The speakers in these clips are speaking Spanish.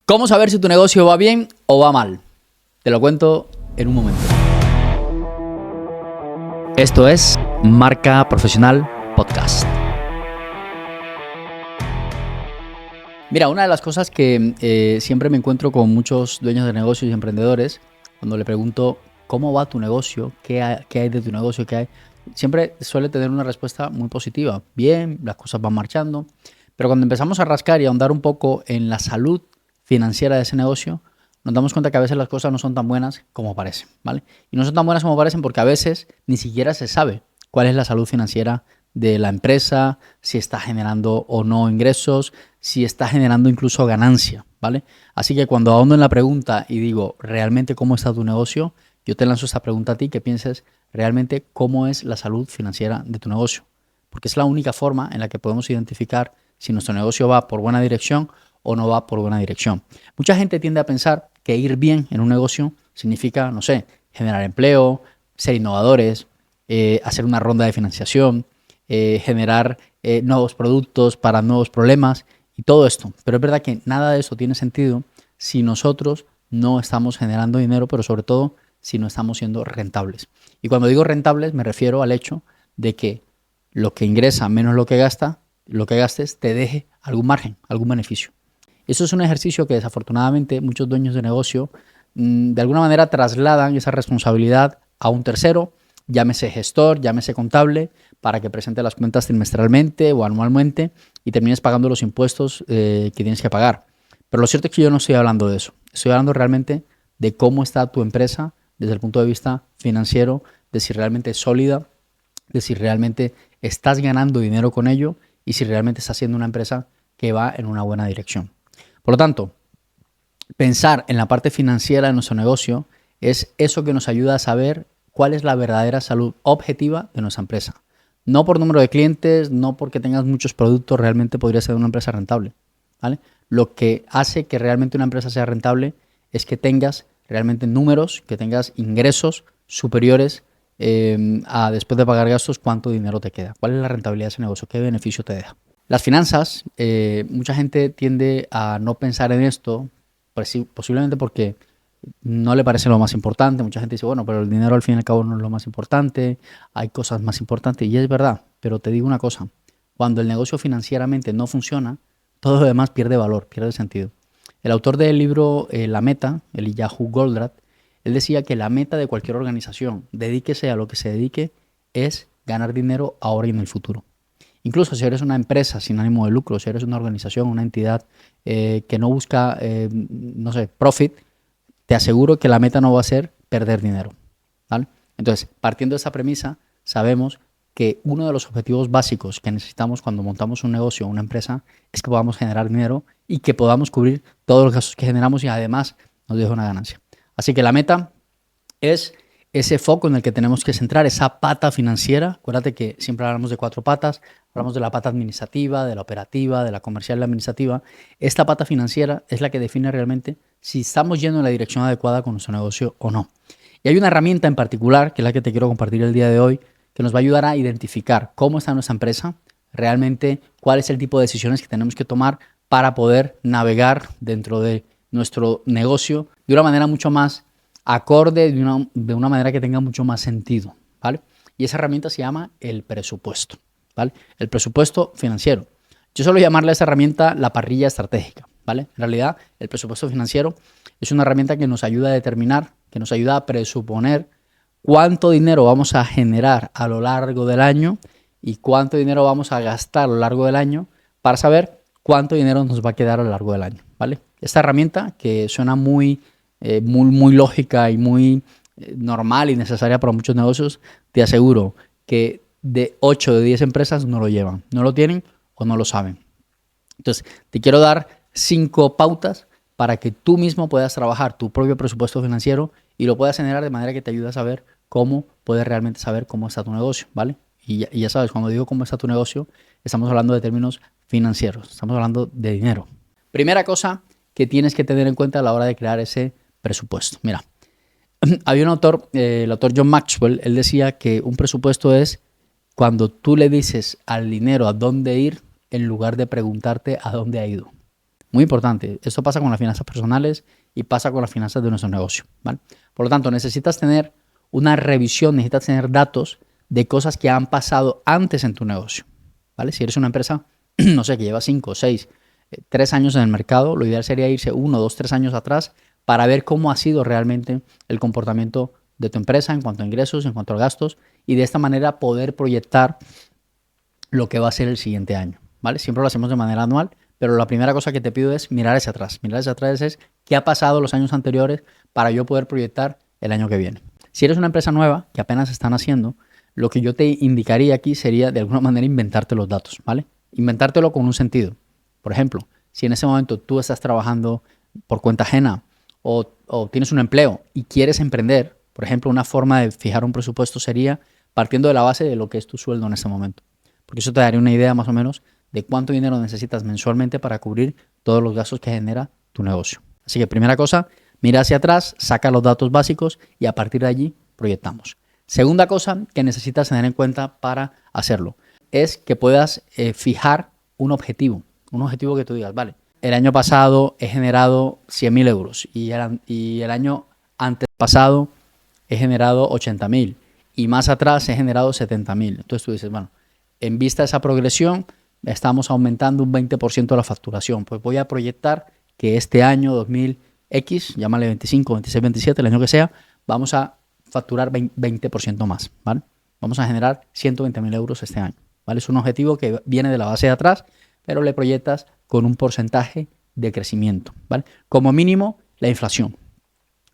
¿Cómo saber si tu negocio va bien o va mal? Te lo cuento en un momento. Esto es Marca Profesional Podcast. Mira, una de las cosas que siempre me encuentro con muchos dueños de negocios y emprendedores, cuando le pregunto cómo va tu negocio, qué hay de tu negocio, siempre suele tener una respuesta muy positiva. Bien, las cosas van marchando. Pero cuando empezamos a rascar y a ahondar un poco en la salud financiera de ese negocio, nos damos cuenta que a veces las cosas no son tan buenas como parecen, ¿vale? Y no son tan buenas como parecen porque a veces ni siquiera se sabe cuál es la salud financiera de la empresa, si está generando o no ingresos, si está generando incluso ganancia, ¿vale? Así que cuando ahondo en la pregunta y digo, ¿realmente cómo está tu negocio? Yo te lanzo esta pregunta a ti, que pienses realmente cómo es la salud financiera de tu negocio. Porque es la única forma en la que podemos identificar si nuestro negocio va por buena dirección o no va por buena dirección. Mucha gente tiende a pensar que ir bien en un negocio significa, no sé, generar empleo, ser innovadores, hacer una ronda de financiación, generar nuevos productos para nuevos problemas y todo esto. Pero es verdad que nada de eso tiene sentido si nosotros no estamos generando dinero, pero sobre todo si no estamos siendo rentables. Y cuando digo rentables me refiero al hecho de que lo que ingresa menos lo que gastes te deje algún margen, algún beneficio. Eso es un ejercicio que desafortunadamente muchos dueños de negocio de alguna manera trasladan esa responsabilidad a un tercero, llámese gestor, llámese contable, para que presente las cuentas trimestralmente o anualmente y termines pagando los impuestos que tienes que pagar. Pero lo cierto es que yo no estoy hablando de eso. Estoy hablando realmente de cómo está tu empresa desde el punto de vista financiero, de si realmente es sólida, de si realmente estás ganando dinero con ello y si realmente estás siendo una empresa que va en una buena dirección. Por lo tanto, pensar en la parte financiera de nuestro negocio es eso que nos ayuda a saber cuál es la verdadera salud objetiva de nuestra empresa. No por número de clientes, no porque tengas muchos productos, realmente podría ser una empresa rentable, ¿vale? Lo que hace que realmente una empresa sea rentable es que tengas realmente números, que tengas ingresos superiores a después de pagar gastos, cuánto dinero te queda, cuál es la rentabilidad de ese negocio, qué beneficio te deja. Las finanzas, mucha gente tiende a no pensar en esto, posiblemente porque no le parece lo más importante. Mucha gente dice, bueno, pero el dinero al fin y al cabo no es lo más importante, hay cosas más importantes, y es verdad, pero te digo una cosa, cuando el negocio financieramente no funciona, todo lo demás pierde valor, pierde sentido. El autor del libro La Meta, Eliyahu Goldratt, él decía que la meta de cualquier organización, dedíquese a lo que se dedique, es ganar dinero ahora y en el futuro. Incluso si eres una empresa sin ánimo de lucro, si eres una organización, una entidad que no busca, no sé, profit, te aseguro que la meta no va a ser perder dinero, ¿vale? Entonces, partiendo de esa premisa, sabemos que uno de los objetivos básicos que necesitamos cuando montamos un negocio o una empresa es que podamos generar dinero y que podamos cubrir todos los gastos que generamos y además nos deje una ganancia. Así que la meta es ese foco en el que tenemos que centrar, esa pata financiera. Acuérdate que siempre hablamos de 4 patas. Hablamos de la pata administrativa, de la operativa, de la comercial y la administrativa. Esta pata financiera es la que define realmente si estamos yendo en la dirección adecuada con nuestro negocio o no. Y hay una herramienta en particular, que es la que te quiero compartir el día de hoy, que nos va a ayudar a identificar cómo está nuestra empresa, realmente cuál es el tipo de decisiones que tenemos que tomar para poder navegar dentro de nuestro negocio de una manera mucho más acorde, de una manera que tenga mucho más sentido, ¿vale? Y esa herramienta se llama el presupuesto, ¿vale? El presupuesto financiero. Yo suelo llamarle a esa herramienta la parrilla estratégica, ¿vale? En realidad, el presupuesto financiero es una herramienta que nos ayuda a determinar, que nos ayuda a presuponer cuánto dinero vamos a generar a lo largo del año y cuánto dinero vamos a gastar a lo largo del año para saber cuánto dinero nos va a quedar a lo largo del año, ¿vale? Esta herramienta, que suena muy lógica y muy normal y necesaria para muchos negocios, te aseguro que de 8 de 10 empresas no lo llevan, no lo tienen o no lo saben. Entonces, te quiero dar 5 pautas para que tú mismo puedas trabajar tu propio presupuesto financiero y lo puedas generar de manera que te ayude a saber cómo puedes realmente saber cómo está tu negocio, ¿vale? Y ya sabes, cuando digo cómo está tu negocio, estamos hablando de términos financieros, estamos hablando de dinero. Primera cosa que tienes que tener en cuenta a la hora de crear ese presupuesto. Mira, había un autor, el autor John Maxwell, él decía que un presupuesto es cuando tú le dices al dinero a dónde ir en lugar de preguntarte a dónde ha ido. Muy importante. Esto pasa con las finanzas personales y pasa con las finanzas de nuestro negocio, ¿vale? Por lo tanto, necesitas tener una revisión, necesitas tener datos de cosas que han pasado antes en tu negocio, ¿vale? Si eres una empresa, no sé, que lleva 5, 6, 3 años en el mercado, lo ideal sería irse 1, 2, 3 años atrás para ver cómo ha sido realmente el comportamiento de tu empresa en cuanto a ingresos, en cuanto a gastos, y de esta manera poder proyectar lo que va a ser el siguiente año, ¿vale? Siempre lo hacemos de manera anual, pero la primera cosa que te pido es mirar hacia atrás. Mirar hacia atrás es qué ha pasado los años anteriores para yo poder proyectar el año que viene. Si eres una empresa nueva que apenas están haciendo, lo que yo te indicaría aquí sería de alguna manera inventarte los datos, ¿vale? Inventártelo con un sentido. Por ejemplo, si en ese momento tú estás trabajando por cuenta ajena o tienes un empleo y quieres emprender, por ejemplo, una forma de fijar un presupuesto sería partiendo de la base de lo que es tu sueldo en ese momento. Porque eso te daría una idea más o menos de cuánto dinero necesitas mensualmente para cubrir todos los gastos que genera tu negocio. Así que primera cosa, mira hacia atrás, saca los datos básicos y a partir de allí proyectamos. Segunda cosa que necesitas tener en cuenta para hacerlo es que puedas fijar un objetivo que tú digas, vale, el año pasado he generado 100.000 euros y el año antepasado he generado 80.000 y más atrás he generado 70.000. Entonces tú dices, bueno, en vista de esa progresión, estamos aumentando un 20% de la facturación. Pues voy a proyectar que este año 2000X, llámale 25, 26, 27, el año que sea, vamos a facturar 20% más, ¿vale? Vamos a generar 120.000 euros este año, ¿vale? Es un objetivo que viene de la base de atrás, pero le proyectas con un porcentaje de crecimiento, ¿vale? Como mínimo, la inflación.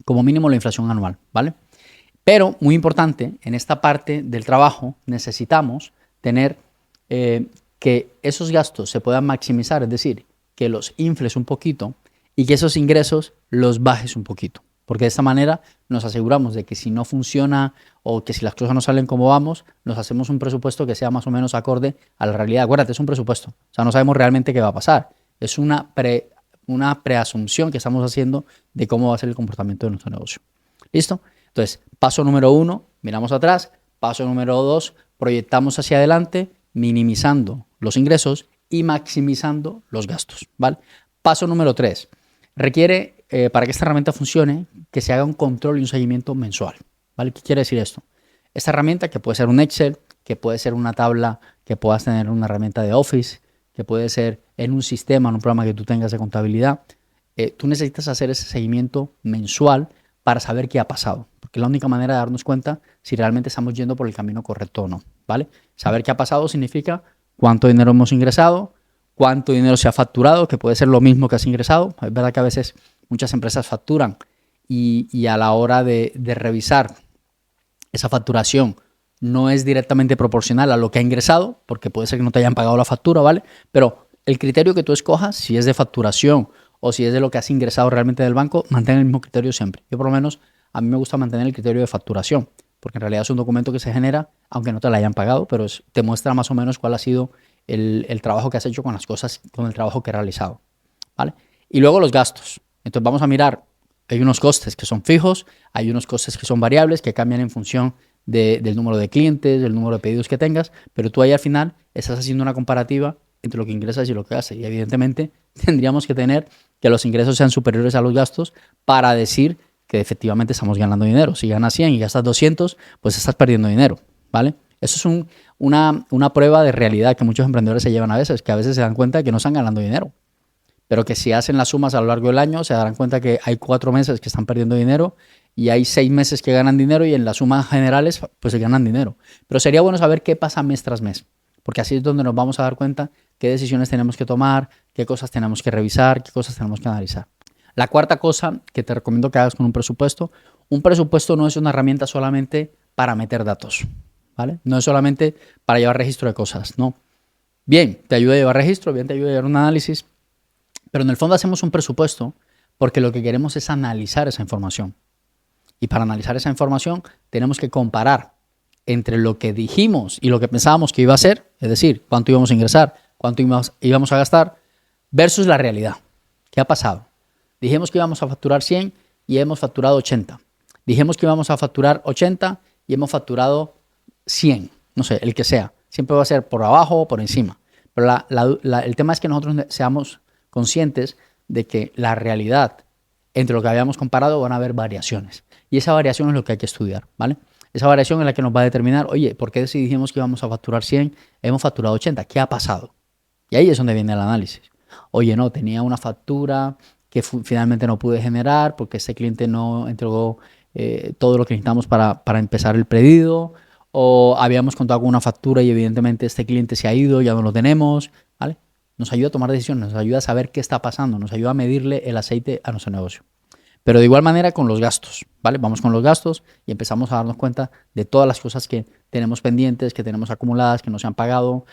Como mínimo, la inflación anual, ¿vale? Pero, muy importante, en esta parte del trabajo necesitamos tener que esos gastos se puedan maximizar, es decir, que los infles un poquito y que esos ingresos los bajes un poquito. Porque de esta manera nos aseguramos de que si no funciona o que si las cosas no salen como vamos, nos hacemos un presupuesto que sea más o menos acorde a la realidad. Acuérdate, es un presupuesto. O sea, no sabemos realmente qué va a pasar. Es una preasunción que estamos haciendo de cómo va a ser el comportamiento de nuestro negocio. ¿Listo? Entonces, paso número 1, miramos atrás. Paso número 2, proyectamos hacia adelante, minimizando los ingresos y maximizando los gastos, ¿vale? Paso número 3, requiere, para que esta herramienta funcione, que se haga un control y un seguimiento mensual, ¿vale? ¿Qué quiere decir esto? Esta herramienta, que puede ser un Excel, que puede ser una tabla, que puedas tener una herramienta de Office, que puede ser en un sistema, en un programa que tú tengas de contabilidad, tú necesitas hacer ese seguimiento mensual para saber qué ha pasado, porque es la única manera de darnos cuenta si realmente estamos yendo por el camino correcto o no, ¿vale? Saber qué ha pasado significa cuánto dinero hemos ingresado, cuánto dinero se ha facturado, que puede ser lo mismo que has ingresado. Es verdad que a veces muchas empresas facturan y a la hora de revisar esa facturación no es directamente proporcional a lo que ha ingresado, porque puede ser que no te hayan pagado la factura, ¿vale? Pero el criterio que tú escojas, si es de facturación o si es de lo que has ingresado realmente del banco, mantén el mismo criterio siempre. Yo por lo menos, a mí me gusta mantener el criterio de facturación, porque en realidad es un documento que se genera, aunque no te la hayan pagado, pero te muestra más o menos cuál ha sido el trabajo que has hecho con las cosas, con el trabajo que has realizado, ¿vale? Y luego los gastos. Entonces vamos a mirar, hay unos costes que son fijos, hay unos costes que son variables, que cambian en función del número de clientes, del número de pedidos que tengas, pero tú ahí al final estás haciendo una comparativa entre lo que ingresas y lo que gastas. Y evidentemente tendríamos que tener que los ingresos sean superiores a los gastos para decir que efectivamente estamos ganando dinero. Si ganas 100 y gastas 200, pues estás perdiendo dinero, ¿vale? Eso es una prueba de realidad que muchos emprendedores se llevan a veces, que a veces se dan cuenta de que no están ganando dinero, pero que si hacen las sumas a lo largo del año se darán cuenta que hay 4 meses que están perdiendo dinero y hay 6 meses que ganan dinero y en las sumas generales pues se ganan dinero. Pero sería bueno saber qué pasa mes tras mes, porque así es donde nos vamos a dar cuenta qué decisiones tenemos que tomar, qué cosas tenemos que revisar, qué cosas tenemos que analizar. La cuarta cosa que te recomiendo que hagas con un presupuesto no es una herramienta solamente para meter datos, ¿vale? No es solamente para llevar registro de cosas, no. Bien, te ayuda a llevar registro, bien te ayuda a llevar un análisis, pero en el fondo hacemos un presupuesto porque lo que queremos es analizar esa información. Y para analizar esa información tenemos que comparar entre lo que dijimos y lo que pensábamos que iba a ser, es decir, cuánto íbamos a ingresar, cuánto íbamos a gastar, versus la realidad. ¿Qué ha pasado? Dijimos que íbamos a facturar 100 y hemos facturado 80. Dijimos que íbamos a facturar 80 y hemos facturado 100. No sé, el que sea. Siempre va a ser por abajo o por encima. Pero el tema es que nosotros seamos conscientes de que la realidad entre lo que habíamos comparado van a haber variaciones. Y esa variación es lo que hay que estudiar, ¿vale? Esa variación es la que nos va a determinar, oye, ¿por qué si dijimos que íbamos a facturar 100, hemos facturado 80? ¿Qué ha pasado? Y ahí es donde viene el análisis. Oye, no, tenía una factura que finalmente no pude generar porque este cliente no entregó todo lo que necesitamos para empezar el pedido, o habíamos contado con una factura y evidentemente este cliente se ha ido, ya no lo tenemos, ¿vale? Nos ayuda a tomar decisiones, nos ayuda a saber qué está pasando, nos ayuda a medirle el aceite a nuestro negocio. Pero de igual manera con los gastos, ¿vale? Vamos con los gastos y empezamos a darnos cuenta de todas las cosas que tenemos pendientes, que tenemos acumuladas, que no se han pagado,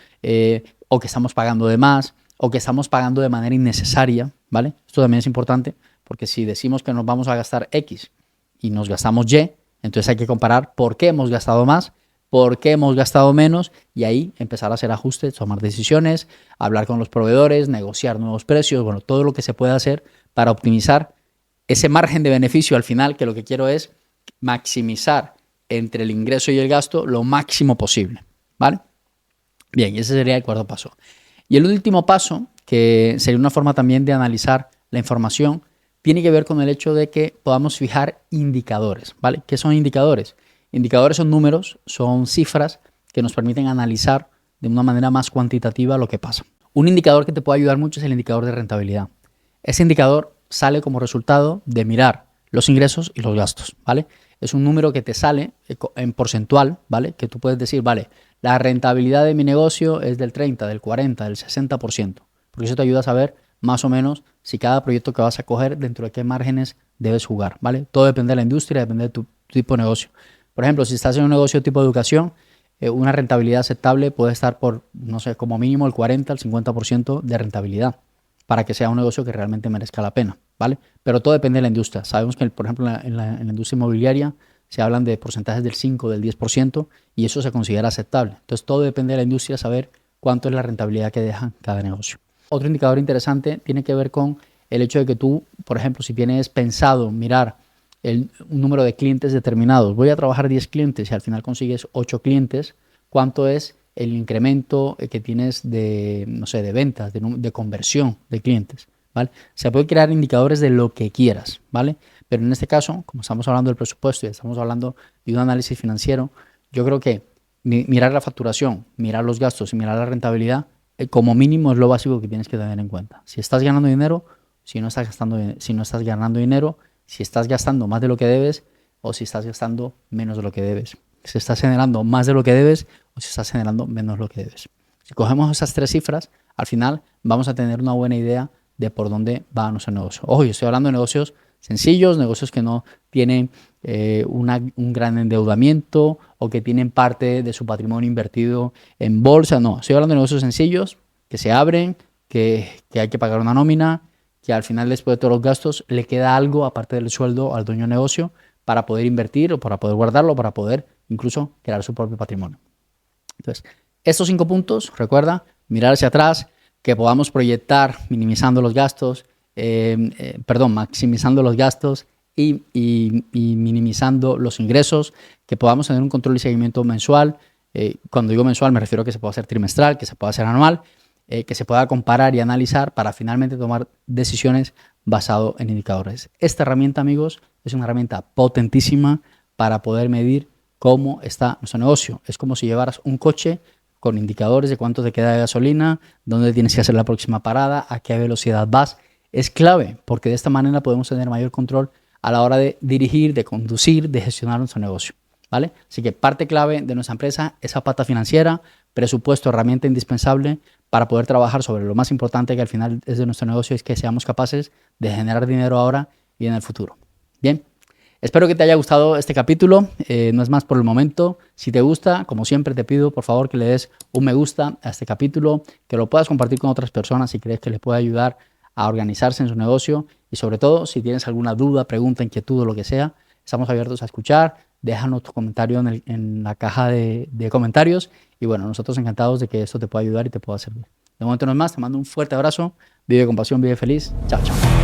o que estamos pagando de más, o que estamos pagando de manera innecesaria, ¿vale? Esto también es importante porque si decimos que nos vamos a gastar X y nos gastamos Y, entonces hay que comparar por qué hemos gastado más, por qué hemos gastado menos y ahí empezar a hacer ajustes, tomar decisiones, hablar con los proveedores, negociar nuevos precios, bueno, todo lo que se puede hacer para optimizar ese margen de beneficio al final, que lo que quiero es maximizar entre el ingreso y el gasto lo máximo posible, ¿vale? Bien, ese sería el cuarto paso. Y el último paso, que sería una forma también de analizar la información, tiene que ver con el hecho de que podamos fijar indicadores, ¿vale? ¿Qué son indicadores? Indicadores son números, son cifras que nos permiten analizar de una manera más cuantitativa lo que pasa. Un indicador que te puede ayudar mucho es el indicador de rentabilidad. Ese indicador sale como resultado de mirar los ingresos y los gastos, ¿vale? Es un número que te sale en porcentual, ¿vale? Que tú puedes decir, vale, la rentabilidad de mi negocio es del 30, del 40, del 60%, porque eso te ayuda a saber más o menos si cada proyecto que vas a coger dentro de qué márgenes debes jugar, ¿vale? Todo depende de la industria, depende de tu tipo de negocio. Por ejemplo, si estás en un negocio tipo de educación, una rentabilidad aceptable puede estar por, no sé, como mínimo el 40 al 50% de rentabilidad para que sea un negocio que realmente merezca la pena, ¿vale? Pero todo depende de la industria. Sabemos que, por ejemplo, en la industria inmobiliaria se hablan de porcentajes del 5, del 10% y eso se considera aceptable. Entonces, todo depende de la industria saber cuánto es la rentabilidad que deja cada negocio. Otro indicador interesante tiene que ver con el hecho de que tú, por ejemplo, si tienes pensado mirar un número de clientes determinados, voy a trabajar 10 clientes y al final consigues 8 clientes, ¿cuánto es el incremento que tienes de, no sé, de ventas, de conversión de clientes, ¿vale? Se puede crear indicadores de lo que quieras, ¿vale? Pero en este caso, como estamos hablando del presupuesto y estamos hablando de un análisis financiero, yo creo que mirar la facturación, mirar los gastos y mirar la rentabilidad, como mínimo es lo básico que tienes que tener en cuenta. Si estás ganando dinero, si no estás ganando dinero, si estás gastando más de lo que debes o si estás gastando menos de lo que debes. Si estás generando más de lo que debes o si estás generando menos de lo que debes. Si cogemos esas tres cifras, al final vamos a tener una buena idea de por dónde va nuestro negocio. Ojo, yo estoy hablando de negocios sencillos, negocios que no tienen un gran endeudamiento o que tienen parte de su patrimonio invertido en bolsa. No, estoy hablando de negocios sencillos que se abren, que hay que pagar una nómina, que al final después de todos los gastos le queda algo aparte del sueldo al dueño de negocio para poder invertir o para poder guardarlo, para poder incluso crear su propio patrimonio. Entonces, estos 5 puntos, recuerda, mirar hacia atrás, que podamos proyectar minimizando los gastos, maximizando los gastos y minimizando los ingresos, que podamos tener un control y seguimiento mensual. Cuando digo mensual me refiero a que se pueda hacer trimestral, que se pueda hacer anual, que se pueda comparar y analizar para finalmente tomar decisiones basado en indicadores. Esta herramienta, amigos, es una herramienta potentísima para poder medir cómo está nuestro negocio. Es como si llevaras un coche con indicadores de cuánto te queda de gasolina, dónde tienes que hacer la próxima parada, a qué velocidad vas. Es clave porque de esta manera podemos tener mayor control a la hora de dirigir, de conducir, de gestionar nuestro negocio, ¿vale? Así que parte clave de nuestra empresa, esa pata financiera, presupuesto, herramienta indispensable para poder trabajar sobre lo más importante que al final es de nuestro negocio, es que seamos capaces de generar dinero ahora y en el futuro. Bien, espero que te haya gustado este capítulo, no es más por el momento. Si te gusta, como siempre te pido por favor que le des un me gusta a este capítulo, que lo puedas compartir con otras personas si crees que les puede ayudar a organizarse en su negocio y sobre todo si tienes alguna duda, pregunta, inquietud o lo que sea, estamos abiertos a escuchar. Déjanos tu comentario en la caja de comentarios y bueno, nosotros encantados de que esto te pueda ayudar y te pueda servir. De momento no es más, te mando un fuerte abrazo, vive con pasión, vive feliz, chao, chao.